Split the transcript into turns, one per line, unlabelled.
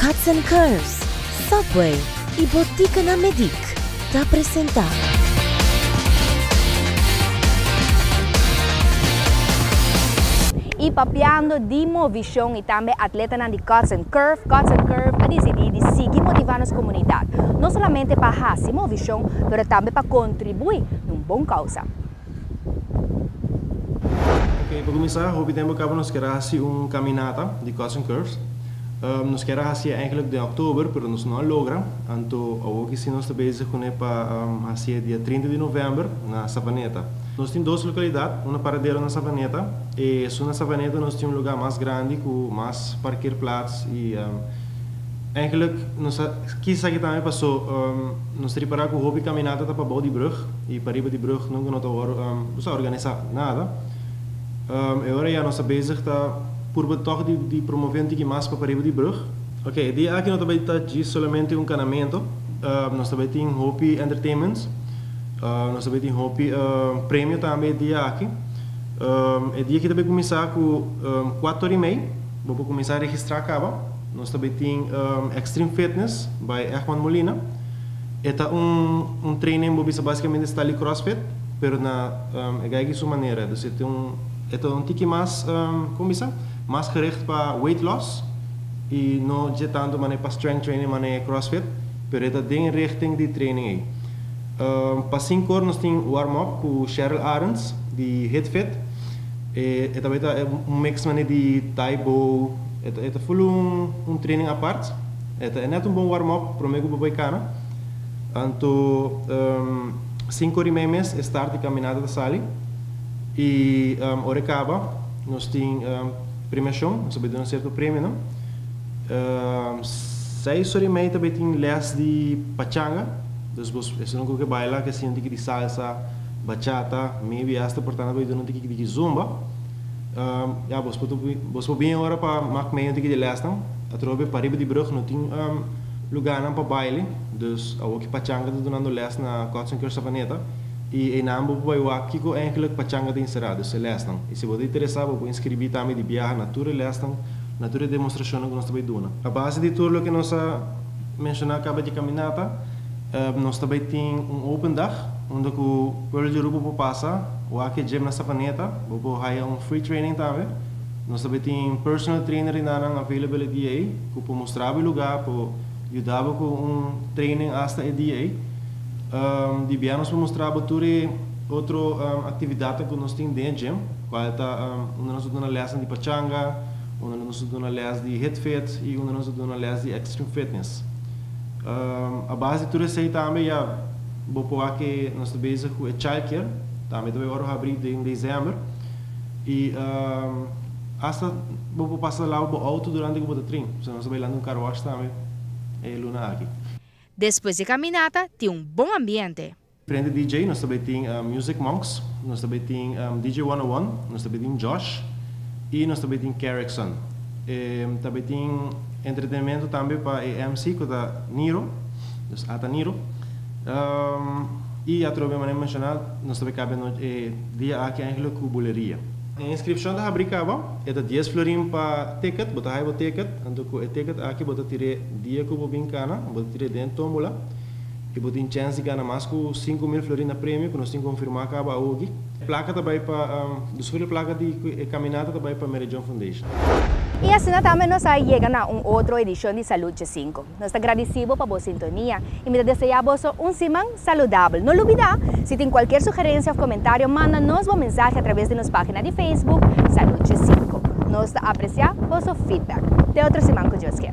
Cuts and Curves, Subway e Botica na Medic te apresentar.
E papiando di movision e também atleta na de Cuts and Curve a decidir de seguir motivar nossa comunidade, não somente para fazer movision, mas também para contribuir num bom causa.
Ok, para começar, hoop tempo acaba nos querer fazer caminata de Cuts and Curves. Nos querer fazer eigenlijk in oktober, mas nós não logramos. Então, hoje sim nós estamos bezig para fazer dia 30 de novembro na Savaneta. Nós temos duas localidades, uma paradeira na Savaneta e na Savaneta nós temos lugar mais grande com mais parkeerplaats e eigenlijk nós quis aqui também passou nós preparar com o hobby caminata para bouw die brug e para ir de brug não nós organizar nada. Agora já nós estamos bezig por toch de promover um tique mais para ir de brug. Ok, dia aqui nós também está somente canamento. Nós também temos hobby entertainment. Nós também temos hobby prêmio também dia aqui. E dia que também começar com 4h30, vou começar a registrar acaba. Nós também temos Extreme Fitness by Erman Molina. Eta training basicamente está ali CrossFit, pero na é sua maneira. Então é tique mais mais gericht para weight loss e não já tanto para strength training, para CrossFit, pero é ding richting de training aí. Para 5 horas nós temos warm-up com Cheryl Arends, de HitFit. E também é mix de Thai Bow. É full training à parte. É net bom warm-up para o meu bacana. Então, 5h30 mês start de caminhada da sala. E hora acaba, nós temos premiação, nós temos um certo prêmio, não? 6h30 também tem les de pachanga. Dus es não que baila que assim de salsa, bachata, maybe hasta portanto vai dando de zumba. Ja, vos bem agora para mak meio de lestam. Atrobe para ir de brug não tem lugar para baile. Dus ao que pachanga do dando les na Cuts and Curves Savaneta e em ambo vai o aqui com eigenlijk pachanga de encerrado, se lestam. E se você interessar, vou inscrever também de viagem natura lestam, natura demonstração que nós também dona. A base de tudo que nós mencionar acaba de caminhata. Nós também temos open dag, onde o povo de grupo pode passar, o aqui gym na Savaneta, vou hire free training também. Nós também temos personal trainer na availability aí, que pode mostrar o lugar, pode ajudar com training hasta o dia aí. De bem nós vamos mostrar outra atividade que nós temos dentro do gym, qual está onde nós damos lesson de pachanga, onde nós damos lesson de HitFit e onde nós damos lesson de Extreme Fitness. A base de tudo isso aí também vou pôr que nós estamos bezig com o childcare, também vamos abrir em dezembro e hasta vou passar lá o auto durante o treino, se nós estamos lá no car wash também é luna aqui.
Depois de caminata, tem bom ambiente.
Frente DJ, nós também temos Music Monks, nós também temos DJ 101, nós também temos Josh e nós também temos Carrickson. Também temos entretenimento também para MC, que é Niro, dus Ata Niro. E a troca de mencionar, nós também cabe no dia aqui eigenlijk com boleria. A inscrição da abricava é de 10 florim para ticket, botar aí o ticket, então com o ticket aqui botar tirar dia que eu vou cana, botar tirar dentro tombola e botar em chance de ganhar mais com 5.000 florim na prêmio, que nós temos que confirmar acaba hoje. Placa também para dos placa de caminhada também para Mary John Foundation.
E assim também nós chegamos a outra edição de Salud15. Nós agradecemos por a sintonia e me desejamos semana saudável. Não olvidar, se tem qualquer sugerência ou comentário, manda-nos uma mensagem através de nossa página de Facebook, Salud15. Nós apreciamos o vosso feedback. Até outra semana que Deus quer.